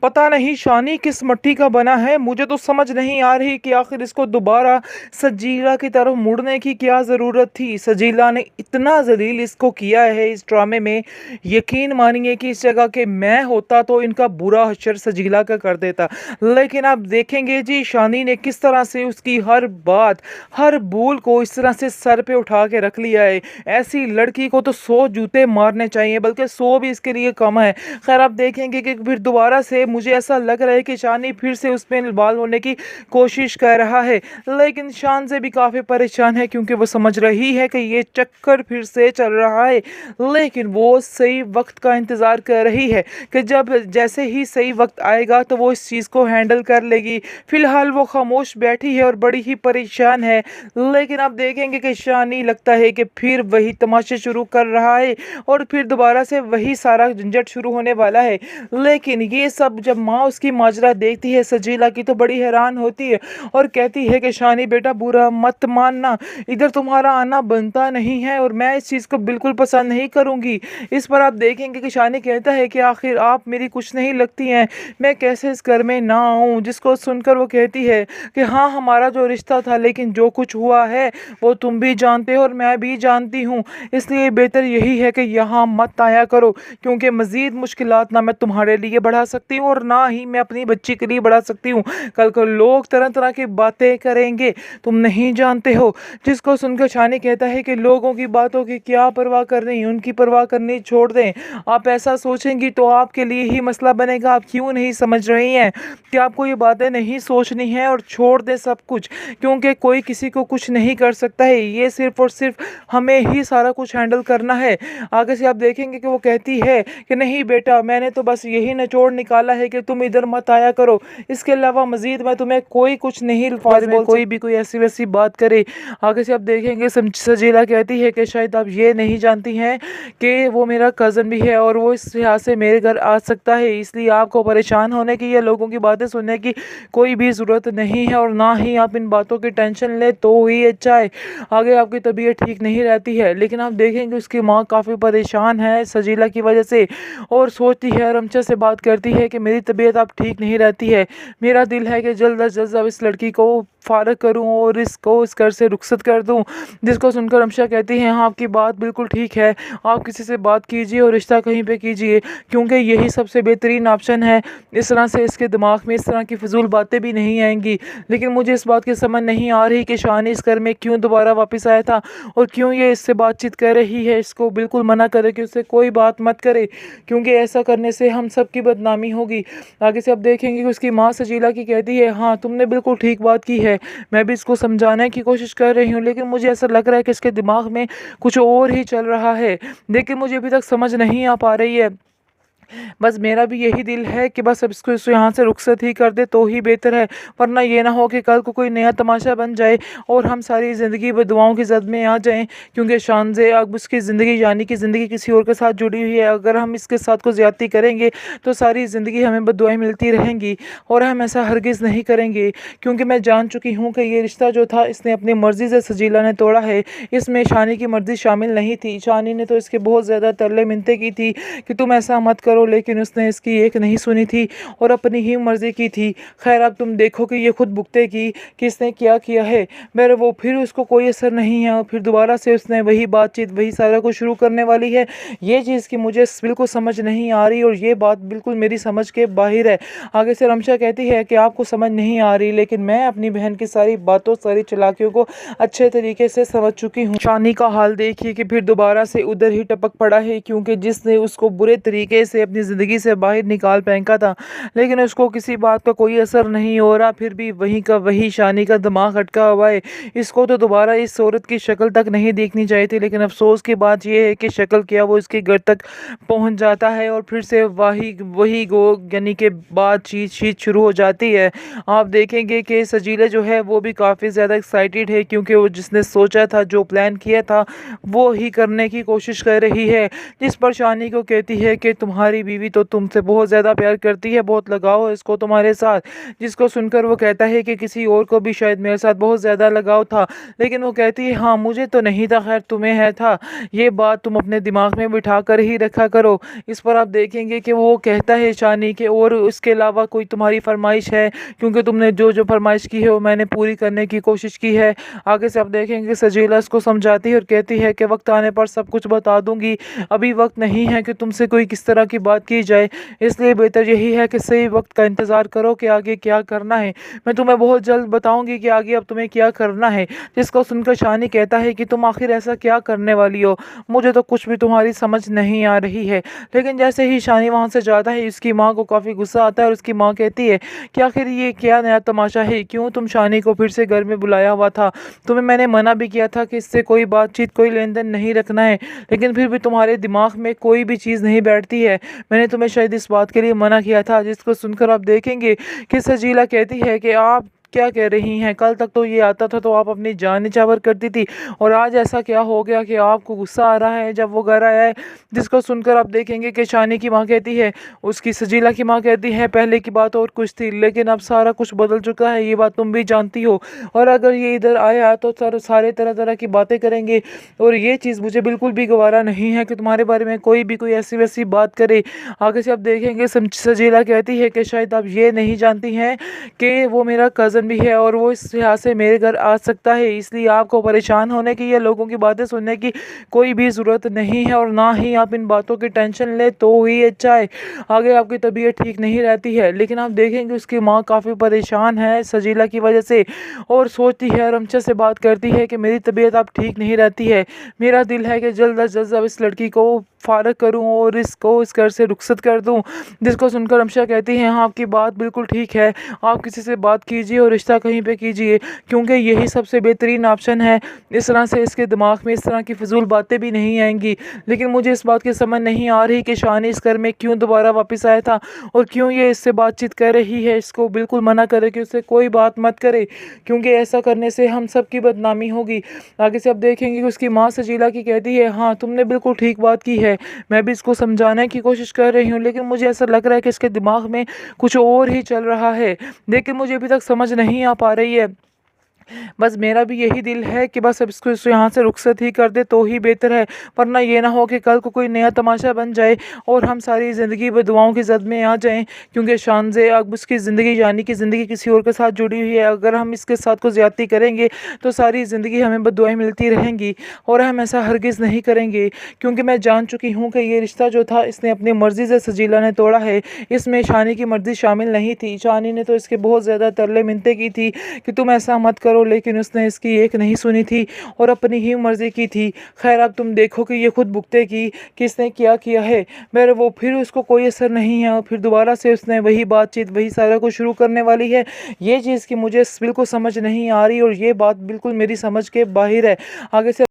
पता नहीं शानी किस मट्टी का बना है। मुझे तो समझ नहीं आ रही कि आखिर इसको दोबारा सजीला की तरफ मुड़ने की क्या ज़रूरत थी। सजीला ने इतना जलील इसको किया है इस ड्रामे में, यकीन मानिए कि इस जगह के मैं होता तो इनका बुरा हश्र सजीला का कर देता। लेकिन आप देखेंगे जी शानी ने किस तरह से उसकी हर बात, हर भूल को इस तरह से सर पे उठा के रख लिया है। ऐसी लड़की को तो 100 जूते मारने चाहिए, बल्कि 100 भी इसके लिए कम है। खैर आप देखेंगे कि फिर दोबारा से मुझे ऐसा लग रहा है कि शानी फिर से उसमें इन्वॉल्व होने की कोशिश कर रहा है, लेकिन शान से भी काफ़ी परेशान है क्योंकि वो समझ रही है कि ये चक्कर फिर से चल रहा है। लेकिन वो सही वक्त का इंतज़ार कर रही है कि जब जैसे ही सही वक्त आएगा तो वो इस चीज़ को हैंडल कर लेगी। फिलहाल वो खामोश बैठी है और बड़ी ही परेशान है। लेकिन आप देखेंगे कि शानी लगता है कि फिर वही तमाशे शुरू कर रहा है और फिर दोबारा से वही सारा झंझट शुरू होने वाला है। लेकिन ये सब जब माँ उसकी माजरा देखती है सजीला की तो बड़ी हैरान होती है और कहती है कि शानी बेटा बुरा मत मानना, इधर तुम्हारा आना बनता नहीं है और मैं इस चीज़ को बिल्कुल पसंद नहीं करूँगी। इस पर आप देखेंगे कि शानी कहता है कि आखिर आप मेरी कुछ नहीं लगती हैं, मैं कैसे इस घर में ना आऊँ। जिसको सुनकर वो कहती है कि हाँ हमारा जो रिश्ता था, लेकिन जो कुछ हुआ है वो तुम भी जानते हो और मैं भी जानती हूँ, इसलिए बेहतर यही है कि यहाँ मत आया करो क्योंकि मज़ीद मुश्किलात ना मैं तुम्हारे लिए बढ़ा सकती हूँ और ना ही मैं अपनी बच्ची के लिए बढ़ा सकती हूँ। कल को लोग तरह तरह की बातें करेंगे, तुम नहीं जानते हो। जिसको सुनकर शानी कहता है कि लोगों की बातों की क्या परवाह करनी, उनकी परवाह करनी छोड़ दें। आप ऐसा सोचेंगी तो आपके लिए ही मसला बनेगा। आप क्यों नहीं समझ रही हैं कि आपको ये बातें नहीं सोचनी है और छोड़ दें सब कुछ, क्योंकि कोई किसी को कुछ नहीं कर सकता है। ये सिर्फ और सिर्फ हमें ही सारा कुछ हैंडल करना है। आगे से आप देखेंगे कि वो कहती है कि नहीं बेटा, मैंने तो बस यही निचोड़ निकाला है कि तुम इधर मत आया करो, इसके अलावा मजीद मैं तुम्हें कोई कुछ नहीं अल्फाज में कोई भी कोई ऐसी वैसी बात करे। आगे से आप देखेंगे सजीला कहती है कि शायद आप ये नहीं जानती हैं कि वो मेरा कज़न भी है और वो इस लिहाज से मेरे घर आ सकता है, इसलिए आपको परेशान होने की या लोगों की बातें सुनने की कोई भी ज़रूरत नहीं है और ना ही आप इन बातों की टेंशन ले तो ही अच्छा है। आगे आपकी तबीयत ठीक नहीं रहती है। लेकिन आप देखेंगे उसकी माँ काफ़ी परेशान है सजीला की वजह से और सोचती है, रमचा से बात करती है कि मेरी तबीयत अब ठीक नहीं रहती है, मेरा दिल है कि जल्द अज जल्द अब इस लड़की को फारग करूं और इसको इस घर से रुखसत कर दूं। जिसको सुनकर रमशा कहती है हाँ आपकी बात बिल्कुल ठीक है, आप किसी से बात कीजिए और रिश्ता कहीं पे कीजिए क्योंकि यही सबसे बेहतरीन ऑप्शन है। इस तरह से इसके दिमाग में इस तरह की फजूल बातें भी नहीं आएंगी। लेकिन मुझे इस बात की समझ नहीं आ रही कि शानी इस घर में क्यों दोबारा वापस आया था और क्यों ये इससे बातचीत कर रही है। इसको बिल्कुल मना करे कि उससे कोई बात मत करे क्योंकि ऐसा करने से हम सब की बदनामी होगी। आगे से आप देखेंगे कि उसकी माँ सजीला की कहती है हाँ तुमने बिल्कुल ठीक बात की है, मैं भी इसको समझाने की कोशिश कर रही हूँ, लेकिन मुझे ऐसा लग रहा है कि इसके दिमाग में कुछ और ही चल रहा है, लेकिन मुझे अभी तक समझ नहीं आ पा रही है। बस मेरा भी यही दिल है कि बस अब इसको यहाँ से रुखसत ही कर दे तो ही बेहतर है, वरना ये ना हो कि कल को कोई नया तमाशा बन जाए और हम सारी ज़िंदगी बदुआओं की जद में आ जाएं। क्योंकि शान से अब उसकी ज़िंदगी यानी कि ज़िंदगी किसी और के साथ जुड़ी हुई है, अगर हम इसके साथ को ज़्यादती करेंगे तो सारी ज़िंदगी हमें बदुआएं मिलती रहेंगी और हम ऐसा हरगिज़ नहीं करेंगे। क्योंकि मैं जान चुकी हूँ कि ये रिश्ता जो था इसने अपनी मर्ज़ी से सजीला ने तोड़ा है, इसमें शानी की मर्ज़ी शामिल नहीं थी। शानी ने तो इसके बहुत ज़्यादा तरले मिन्नतें की थी कि तुम ऐसा मत करो, लेकिन उसने इसकी एक नहीं सुनी थी और अपनी ही मर्जी की थी। खैर अब तुम देखो कि ये खुद भुगतेगी कि इसने क्या किया है। मेरे वो फिर उसको कोई असर नहीं है और फिर दोबारा से उसने वही बातचीत वही सारा कुछ शुरू करने वाली है। ये चीज़ की मुझे बिल्कुल समझ नहीं आ रही और ये बात बिल्कुल मेरी समझ के बाहर है। आगे से रमशा कहती है कि आपको समझ नहीं आ रही, लेकिन मैं अपनी बहन की सारी बातों सारी चालाकियों को अच्छे तरीके से समझ चुकी हूँ। शानी का हाल देखिए कि फिर दोबारा से उधर ही टपक पड़ा है क्योंकि जिसने उसको बुरे तरीके से अपनी ज़िंदगी से बाहर निकाल फेंका था, लेकिन उसको किसी बात का कोई असर नहीं हो रहा, फिर भी वही का वही शानी का दिमाग अटका हुआ है। इसको तो दोबारा इस औरत की शक्ल तक नहीं देखनी चाहिए थी, लेकिन अफसोस की बात यह है कि शक्ल क्या वो इसके घर तक पहुंच जाता है और फिर से वही गो यानी कि बातचीत शुरू हो जाती है। आप देखेंगे कि सजीला जो है वो भी काफ़ी ज़्यादा एक्साइटेड है क्योंकि वो जिसने सोचा था जो प्लान किया था वो ही करने की कोशिश कर रही है। जिस पर शानी को कहती है कि तुम्हारी तुम्हारी बीवी तो तुमसे बहुत ज़्यादा प्यार करती है, बहुत लगाव है इसको तुम्हारे साथ। जिसको सुनकर वो कहता है कि किसी और को भी शायद मेरे साथ बहुत ज़्यादा लगाव था, लेकिन वो कहती है हाँ मुझे तो नहीं था, खैर तुम्हें है था। ये बात तुम अपने दिमाग में बिठा कर ही रखा करो। इस पर आप देखेंगे कि वो कहता है शानी के और इसके अलावा कोई तुम्हारी फरमाइश है, क्योंकि तुमने जो जो फरमाइश की है वो मैंने पूरी करने की कोशिश की है। आगे से आप देखेंगे सजीला इसको समझाती है और कहती है कि वक्त आने पर सब कुछ बता दूंगी, अभी वक्त नहीं है कि तुमसे कोई किस तरह की बात की जाए, इसलिए बेहतर यही है कि सही वक्त का इंतज़ार करो कि आगे क्या करना है। मैं तुम्हें बहुत जल्द बताऊंगी कि आगे अब तुम्हें क्या करना है। जिसको सुनकर शानी कहता है कि तुम आखिर ऐसा क्या करने वाली हो, मुझे तो कुछ भी तुम्हारी समझ नहीं आ रही है। लेकिन जैसे ही शानी वहाँ से जाता है इसकी माँ को काफ़ी गुस्सा आता है और उसकी माँ कहती है कि आखिर ये क्या नया तमाशा है, क्यों तुम शानी को फिर से घर में बुलाया हुआ था, तुम्हें मैंने मना भी किया था कि इससे कोई बातचीत कोई लेन देन नहीं रखना है, लेकिन फिर भी तुम्हारे दिमाग में कोई भी चीज़ नहीं बैठती है, मैंने तुम्हें शायद इस बात के लिए मना किया था। जिसको सुनकर आप देखेंगे कि सजीला कहती है कि आप क्या कह रही हैं, कल तक तो ये आता था तो आप अपनी जान निछावर करती थी, और आज ऐसा क्या हो गया कि आपको गुस्सा आ रहा है जब वो घर आया है। जिसको सुनकर आप देखेंगे कि शानी की माँ कहती है, उसकी सजीला की माँ कहती है पहले की बात और कुछ थी, लेकिन अब सारा कुछ बदल चुका है, ये बात तुम भी जानती हो, और अगर ये इधर आया तो सारे तरह तरह की बातें करेंगे, और ये चीज़ मुझे बिल्कुल भी गवारा नहीं है कि तुम्हारे बारे में कोई भी कोई ऐसी वैसी बात करे। आगे से आप देखेंगे सजीला कहती है कि शायद आप ये नहीं जानती हैं कि वो मेरा कज़न भी है और वो इस लिहाज से मेरे घर आ सकता है, इसलिए आपको परेशान होने की या लोगों की बातें सुनने की कोई भी ज़रूरत नहीं है, और ना ही आप इन बातों की टेंशन ले तो ही अच्छा है। आगे आपकी तबीयत ठीक नहीं रहती है, लेकिन आप देखेंगे उसकी माँ काफ़ी परेशान है सजीला की वजह से, और सोचती है रमचा से बात करती है कि मेरी तबीयत अब ठीक नहीं रहती है, मेरा दिल है कि जल्द अज जल्द अब इस लड़की को फारग करूं और इसको इस घर से रुखसत कर दूं। जिसको सुनकर रमशा कहती है हाँ आपकी बात बिल्कुल ठीक है, आप किसी से बात कीजिए और रिश्ता कहीं पे कीजिए, क्योंकि यही सबसे बेहतरीन ऑप्शन है। इस तरह से इसके दिमाग में इस तरह की फिजूल बातें भी नहीं आएंगी। लेकिन मुझे इस बात की समझ नहीं आ रही कि शानी इस घर में क्यों दोबारा वापस आया था और क्यों ये इससे बातचीत कर रही है। इसको बिल्कुल मना करे कि उससे कोई बात मत करे, क्योंकि ऐसा करने से हम सब की बदनामी होगी। आगे से आप देखेंगे कि उसकी माँ सजीला की कहती है हाँ तुमने बिल्कुल ठीक बात की है, मैं भी इसको समझाने की कोशिश कर रही हूँ, लेकिन मुझे ऐसा लग रहा है कि इसके दिमाग में कुछ और ही चल रहा है, लेकिन मुझे अभी तक समझ नहीं आ पा रही है। बस मेरा भी यही दिल है कि बस अब इसको यहाँ से रुखसत ही कर दे तो ही बेहतर है, वरना ये ना हो कि कल को कोई नया तमाशा बन जाए और हम सारी ज़िंदगी बदुआओं की जद में आ जाएं, क्योंकि शान से अब उसकी ज़िंदगी यानी कि ज़िंदगी किसी और के साथ जुड़ी हुई है। अगर हम इसके साथ को ज़्यादती करेंगे तो सारी ज़िंदगी हमें बदुआएं मिलती रहेंगी, और हम ऐसा हरगिज़ नहीं करेंगे, क्योंकि मैं जान चुकी हूँ कि ये रिश्ता जो था इसने अपनी मर्ज़ी से सजीला ने तोड़ा है, इसमें शानी की मर्ज़ी शामिल नहीं थी। शानी ने तो इसके बहुत ज़्यादा तरले मिन्नतें की थी कि तुम ऐसा मत करो, लेकिन उसने इसकी एक नहीं सुनी थी और अपनी ही मर्जी की थी। खैर अब तुम देखो कि ये खुद भुगतेगी कि इसने क्या किया है, मेरे वो फिर उसको कोई असर नहीं है और फिर दोबारा से उसने वही बातचीत वही सारा कुछ शुरू करने वाली है। ये चीज़ की मुझे बिल्कुल समझ नहीं आ रही और ये बात बिल्कुल मेरी समझ के बाहर है। आगे से